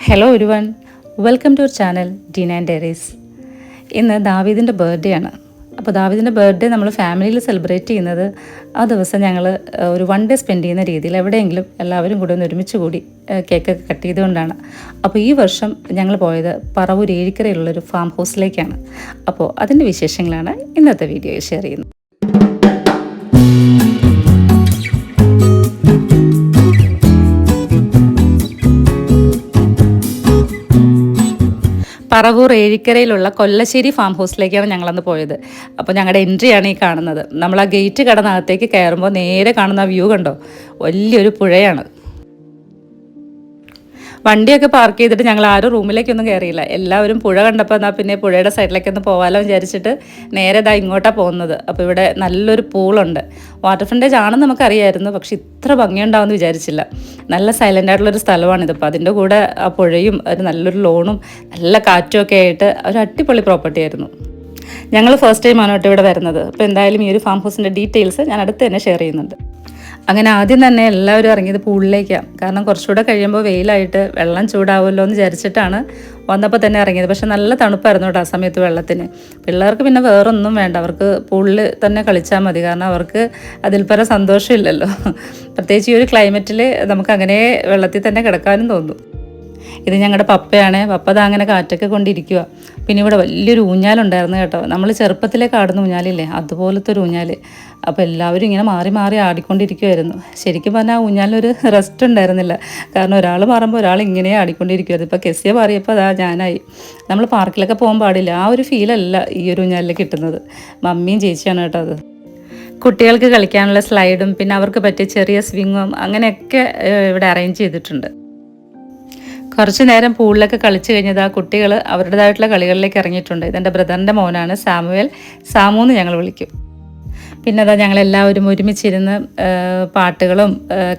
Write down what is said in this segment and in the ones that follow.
Hello everyone, welcome to our channel Deena and diaries. ഇന്ന് ദാവീദിൻ്റെ birthday ആണ്. അപ്പോൾ ദാവീദിൻ്റെ ബർത്ത്ഡേ നമ്മൾ ഫാമിലിയിൽ സെലിബ്രേറ്റ് ചെയ്യുന്നത് ആ ദിവസം ഞങ്ങൾ ഒരു 1 ഡേ സ്പെൻഡ് ചെയ്യുന്ന രീതിയിൽ എവിടെയെങ്കിലും എല്ലാവരും കൂടി ഒന്ന് ഒരുമിച്ച് കൂടി കേക്കൊക്കെ കട്ട് ചെയ്തുകൊണ്ടാണ്. അപ്പോൾ ഈ വർഷം ഞങ്ങൾ പോയത് പറവൂർ ഏഴിക്കരയിലുള്ളൊരു ഫാം ഹൗസിലേക്കാണ്. അപ്പോൾ അതിൻ്റെ വിശേഷങ്ങളാണ് ഇന്നത്തെ വീഡിയോയിൽ ഷെയർ ചെയ്യുന്നത്. പറവൂർ ഏഴിക്കരയിലുള്ള കൊല്ലശ്ശേരി ഫാം ഹൗസിലേക്കാണ് ഞങ്ങളന്ന് പോയത്. അപ്പോൾ ഞങ്ങളുടെ എൻട്രിയാണ് ഈ കാണുന്നത്. നമ്മൾ ആ ഗേറ്റ് കടന്നകത്തേക്ക് കയറുമ്പോൾ നേരെ കാണുന്ന വ്യൂ കണ്ടോ, വലിയൊരു പുഴയാണ്. വണ്ടിയൊക്കെ പാർക്ക് ചെയ്തിട്ട് ഞങ്ങൾ ആരും റൂമിലേക്കൊന്നും കയറിയില്ല. എല്ലാവരും പുഴ കണ്ടപ്പോൾ എന്നാൽ പിന്നെ പുഴയുടെ സൈഡിലേക്കൊന്ന് പോകാമല്ലോ വിചാരിച്ചിട്ട് നേരെ ഇങ്ങോട്ടാണ് പോകുന്നത്. അപ്പോൾ ഇവിടെ നല്ലൊരു പൂളുണ്ട്. വാട്ടർ ഫ്രണ്ടേജ് ആണെന്ന് നമുക്കറിയായിരുന്നു, പക്ഷെ ഇത്ര ഭംഗിയുണ്ടാവുമെന്ന് വിചാരിച്ചില്ല. നല്ല സൈലൻ്റ് ആയിട്ടുള്ളൊരു സ്ഥലമാണിത്. അപ്പോൾ അതിൻ്റെ കൂടെ ആ പുഴയും ഒരു നല്ലൊരു ലോണും നല്ല കാറ്റും ഒക്കെ ആയിട്ട് ഒരു അടിപൊളി പ്രോപ്പർട്ടി ആയിരുന്നു. ഞങ്ങൾ ഫസ്റ്റ് ടൈമാണ് കേട്ടോ ഇവിടെ വരുന്നത്. അപ്പോൾ എന്തായാലും ഈ ഒരു ഫാം ഹൗസിൻ്റെ ഡീറ്റെയിൽസ് ഞാൻ അടുത്ത് തന്നെ ഷെയർ ചെയ്യുന്നുണ്ട്. അങ്ങനെ ആദ്യം തന്നെ എല്ലാവരും ഇറങ്ങിയത് പൂളിലേക്കാണ്. കാരണം കുറച്ചുകൂടെ കഴിയുമ്പോൾ വെയിലായിട്ട് വെള്ളം ചൂടാവുമല്ലോ എന്ന് വിചാരിച്ചിട്ടാണ് വന്നപ്പോൾ തന്നെ ഇറങ്ങിയത്. പക്ഷെ നല്ല തണുപ്പായിരുന്നു കേട്ടോ ആ സമയത്ത് വെള്ളത്തിന്. പിള്ളേർക്ക് പിന്നെ വേറൊന്നും വേണ്ട, അവർക്ക് പൂളിൽ തന്നെ കളിച്ചാൽ മതി. കാരണം അവർക്ക് അതിൽ പരം സന്തോഷമില്ലല്ലോ. പ്രത്യേകിച്ച് ഈ ഒരു ക്ലൈമറ്റിൽ നമുക്ക് അങ്ങനെ വെള്ളത്തിൽ തന്നെ കിടക്കാനും തോന്നും. ഇത് ഞങ്ങളുടെ പപ്പയാണ്. പപ്പ ദാ അങ്ങനെ കാറ്റൊക്കെ കൊണ്ടിരിക്കുക. പിന്നെ ഇവിടെ വലിയൊരു ഊഞ്ഞാലുണ്ടായിരുന്നു കേട്ടോ. നമ്മൾ ചെറുപ്പത്തിലേക്ക് ആടുന്ന ഊഞ്ഞാലില്ലേ, അതുപോലത്തെ ഒരു ഊഞ്ഞാൽ. അപ്പോൾ എല്ലാവരും ഇങ്ങനെ മാറി മാറി ആടിക്കൊണ്ടിരിക്കുമായിരുന്നു. ശരിക്കും പറഞ്ഞാൽ ആ ഊഞ്ഞാലിനൊരു റെസ്റ്റ് ഉണ്ടായിരുന്നില്ല. കാരണം ഒരാൾ മാറുമ്പോൾ ഒരാൾ ഇങ്ങനെ ആടിക്കൊണ്ടിരിക്കുമായിരുന്നു. ഇപ്പോൾ കെസിയ മാറിയപ്പോൾ അതാ ഞാനായി. നമ്മൾ പാർക്കിലൊക്കെ പോകാൻ പാടില്ല, ആ ഒരു ഫീലല്ല ഈ ഒരു ഊഞ്ഞാലിൽ കിട്ടുന്നത്. മമ്മിയും ചേച്ചിയാണ് കേട്ടോ അത്. കുട്ടികൾക്ക് കളിക്കാനുള്ള സ്ലൈഡും പിന്നെ അവർക്ക് പറ്റിയ ചെറിയ സ്വിങ്ങും അങ്ങനെയൊക്കെ ഇവിടെ അറേഞ്ച് ചെയ്തിട്ടുണ്ട്. കുറച്ച് നേരം പൂളിലൊക്കെ കളിച്ച് കഴിഞ്ഞത് ആ കുട്ടികൾ അവരുടേതായിട്ടുള്ള കളികളിലേക്ക് ഇറങ്ങിയിട്ടുണ്ട്. ഇതെൻ്റെ ബ്രദറിൻ്റെ മോനാണ് സാമുവേൽ, സാമു എന്ന് ഞങ്ങൾ വിളിക്കും. പിന്നെ അതാ ഞങ്ങളെല്ലാവരും ഒരുമിച്ചിരുന്ന് പാട്ടുകളും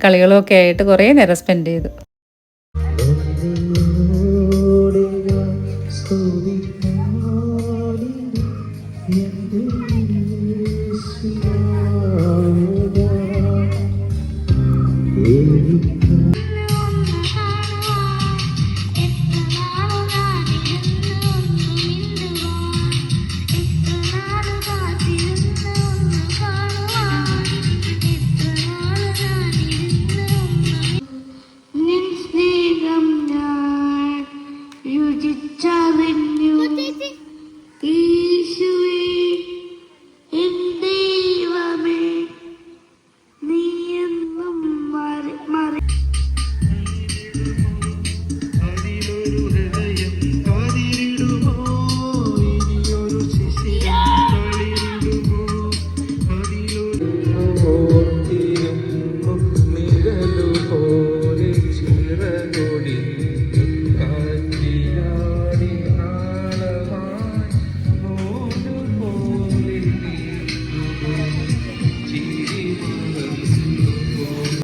കളികളും ഒക്കെ ആയിട്ട് കുറേ നേരം സ്പെൻഡ് ചെയ്തു.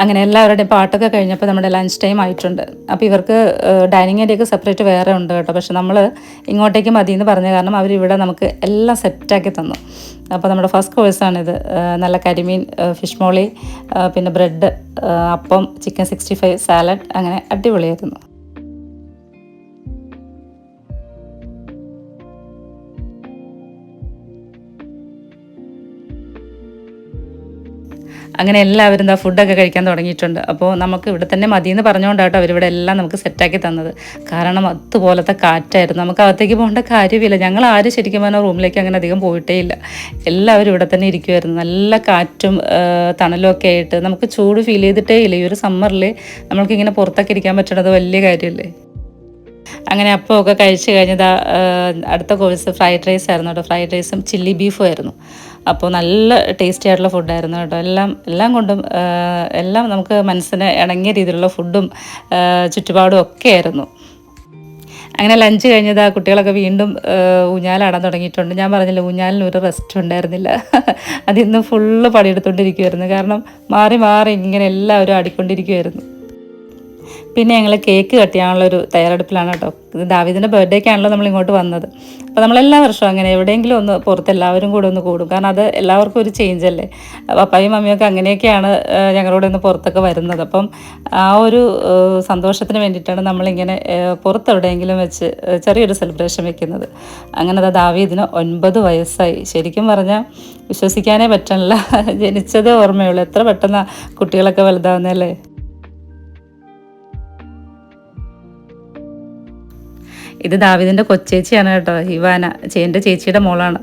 അങ്ങനെ എല്ലാവരുടെയും പാട്ടൊക്കെ കഴിഞ്ഞപ്പോൾ നമ്മുടെ ലഞ്ച് ടൈം ആയിട്ടുണ്ട്. അപ്പോൾ ഇവർക്ക് ഡൈനിങ് ഏരിയയൊക്കെ സെപ്പറേറ്റ് വേറെ ഉണ്ട് കേട്ടോ. പക്ഷെ നമ്മൾ ഇങ്ങോട്ടേക്ക് മതി എന്ന് പറഞ്ഞ കാരണം അവരിവിടെ നമുക്ക് എല്ലാം സെറ്റാക്കി തന്നു. അപ്പോൾ നമ്മുടെ ഫസ്റ്റ് കോഴ്സാണിത്. നല്ല കരിമീൻ, ഫിഷ് മോളി, പിന്നെ ബ്രെഡ്, അപ്പം, ചിക്കൻ 65, സാലഡ്, അങ്ങനെ അടിപൊളിയായിരുന്നു. അങ്ങനെ എല്ലാവരും എന്താ ഫുഡൊക്കെ കഴിക്കാൻ തുടങ്ങിയിട്ടുണ്ട്. അപ്പോൾ നമുക്ക് ഇവിടെ തന്നെ മതിയെന്ന് പറഞ്ഞുകൊണ്ടാട്ടോ അവരിവിടെ എല്ലാം നമുക്ക് സെറ്റാക്കി തന്നത്. കാരണം അതുപോലത്തെ കാറ്റായിരുന്നു, നമുക്ക് അകത്തേക്ക് പോകേണ്ട കാര്യമില്ല. ഞങ്ങൾ ആരും ശരിക്കും പറഞ്ഞാൽ റൂമിലേക്ക് അങ്ങനെ അധികം പോയിട്ടേ ഇല്ല. എല്ലാവരും ഇവിടെ തന്നെ ഇരിക്കുമായിരുന്നു. നല്ല കാറ്റും തണലും ഒക്കെ ആയിട്ട് നമുക്ക് ചൂട് ഫീൽ ചെയ്തിട്ടേ ഇല്ല. ഈ ഒരു സമ്മറിൽ നമ്മൾക്കിങ്ങനെ പുറത്തൊക്കെ ഇരിക്കാൻ പറ്റണത് വലിയ കാര്യമല്ലേ. അങ്ങനെ അപ്പമൊക്കെ കഴിച്ച് കഴിഞ്ഞത് അടുത്ത കോഴ്സ് ഫ്രൈഡ് റൈസ് ആയിരുന്നു കേട്ടോ. ഫ്രൈഡ് റൈസും ചില്ലി ബീഫും ആയിരുന്നു. അപ്പോൾ നല്ല ടേസ്റ്റി ആയിട്ടുള്ള ഫുഡായിരുന്നു കേട്ടോ. എല്ലാം കൊണ്ടും എല്ലാം നമുക്ക് മനസ്സിന് ഇണങ്ങിയ രീതിയിലുള്ള ഫുഡും ചുറ്റുപാടും ഒക്കെ ആയിരുന്നു. അങ്ങനെ ലഞ്ച് കഴിഞ്ഞത് ആ കുട്ടികളൊക്കെ വീണ്ടും ഊഞ്ഞാലാടാൻ തുടങ്ങിയിട്ടുണ്ട്. ഞാൻ പറഞ്ഞില്ല, ഊഞ്ഞാലിന് ഒരു റെസ്റ്റ് ഉണ്ടായിരുന്നില്ല. അതിന്ന് ഫുള്ള് പണിയെടുത്തുകൊണ്ടിരിക്കുമായിരുന്നു. കാരണം മാറി മാറി ഇങ്ങനെ എല്ലാവരും ആടിക്കൊണ്ടിരിക്കുമായിരുന്നു. പിന്നെ ഞങ്ങൾ കേക്ക് കട്ട് ചെയ്യാനുള്ളൊരു തയ്യാറെടുപ്പിലാണ് കേട്ടോ. ഇത് ദാവീദിൻ്റെ ബർത്ത്ഡേക്കാണല്ലോ നമ്മൾ ഇങ്ങോട്ട് വന്നത്. അപ്പോൾ നമ്മളെല്ലാ വർഷവും അങ്ങനെ എവിടെയെങ്കിലും ഒന്ന് പുറത്ത് എല്ലാവരും കൂടെ ഒന്ന് കൂടും. കാരണം അത് എല്ലാവർക്കും ഒരു ചേഞ്ച് അല്ലേ. പപ്പായും മമ്മിയൊക്കെ അങ്ങനെയൊക്കെയാണ് ഞങ്ങളോട് ഒന്ന് പുറത്തൊക്കെ വരുന്നത്. അപ്പം ആ ഒരു സന്തോഷത്തിന് വേണ്ടിയിട്ടാണ് നമ്മളിങ്ങനെ പുറത്തെവിടെയെങ്കിലും വെച്ച് ചെറിയൊരു സെലിബ്രേഷൻ വെക്കുന്നത്. അങ്ങനെ ദാവീദിന് 9 വയസ്സായി. ശരിക്കും പറഞ്ഞാൽ വിശ്വസിക്കാനേ പറ്റണില്ല. ജനിച്ചതേ ഓർമ്മയുള്ളൂ. എത്ര പെട്ടെന്ന് കുട്ടികളൊക്കെ വലുതാവുന്നല്ലേ. ഇത് ദാവീദിൻ്റെ കൊച്ചേച്ചിയാണ് കേട്ടോ, ഇവാന. എൻ്റെ ചേച്ചിയുടെ മോളാണ്.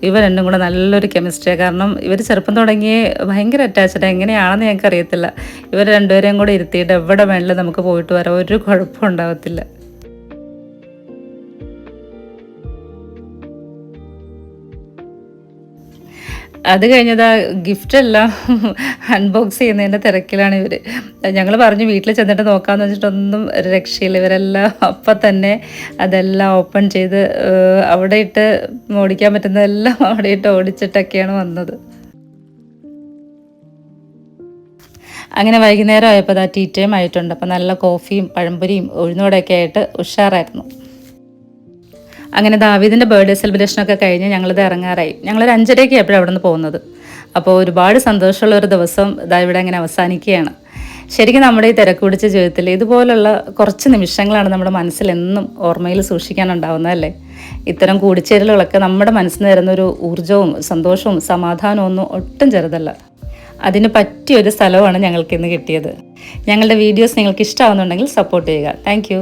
ഇവർ രണ്ടും കൂടെ നല്ലൊരു കെമിസ്ട്രിയാണ്. കാരണം ഇവർ ചെറുപ്പം തുടങ്ങിയേ ഭയങ്കര അറ്റാച്ച്ഡ്. എങ്ങനെയാണെന്ന് ഞങ്ങൾക്ക് അറിയത്തില്ല. ഇവർ രണ്ടുപേരെയും കൂടെ ഇരുത്തിയിട്ട് എവിടെ വേണമെങ്കിലും നമുക്ക് പോയിട്ട് വരാം, ഒരു കുഴപ്പം ഉണ്ടാകത്തില്ല. അത് കഴിഞ്ഞതാ ഗിഫ്റ്റെല്ലാം അൺബോക്സ് ചെയ്യുന്നതിൻ്റെ തിരക്കിലാണ് ഇവർ. ഞങ്ങൾ പറഞ്ഞു വീട്ടിൽ ചെന്നിട്ട് നോക്കാമെന്ന് വെച്ചിട്ടൊന്നും രക്ഷയില്ല. ഇവരെല്ലാം അപ്പം തന്നെ അതെല്ലാം ഓപ്പൺ ചെയ്ത് അവിടെ ഇട്ട് ഓടിക്കാൻ പറ്റുന്നതെല്ലാം അവിടെ ഇട്ട് ഓടിച്ചിട്ടൊക്കെയാണ് വന്നത്. അങ്ങനെ വൈകുന്നേരം ആയപ്പോൾ ടീ ടൈം ആയിട്ടുണ്ട്. അപ്പോൾ നല്ല കോഫിയും പഴംപൊരിയും ഉഴുന്നോടെയൊക്കെ ആയിട്ട് ഉഷാറായിരുന്നു. അങ്ങനെ ദാവീദിൻ്റെ ബർത്ത്ഡേ സെലിബ്രേഷനൊക്കെ കഴിഞ്ഞ് ഞങ്ങളിത് ഇറങ്ങാറായി. ഞങ്ങളൊരു 5:30 എപ്പോഴും അവിടെ നിന്ന് പോകുന്നത്. അപ്പോൾ ഒരുപാട് സന്തോഷമുള്ള ഒരു ദിവസം ഇവിടെ അങ്ങനെ അവസാനിക്കുകയാണ്. ശരിക്കും നമ്മുടെ ഈ തിരക്ക് പിടിച്ച ജീവിതത്തിൽ ഇതുപോലുള്ള കുറച്ച് നിമിഷങ്ങളാണ് നമ്മുടെ മനസ്സിൽ എന്നും ഓർമ്മയിൽ സൂക്ഷിക്കാനുണ്ടാവുന്നത് അല്ലേ. ഇത്തരം കൂടിച്ചേരലുകളൊക്കെ നമ്മുടെ മനസ്സിന് തരുന്നൊരു ഊർജ്ജവും സന്തോഷവും സമാധാനവും ഒന്നും ഒട്ടും ചെറുതല്ല. അതിന് പറ്റിയൊരു സ്ഥലമാണ് ഞങ്ങൾക്കിന്ന് കിട്ടിയത്. ഞങ്ങളുടെ വീഡിയോസ് നിങ്ങൾക്ക് ഇഷ്ടമാവുന്നുണ്ടെങ്കിൽ സപ്പോർട്ട് ചെയ്യുക. താങ്ക്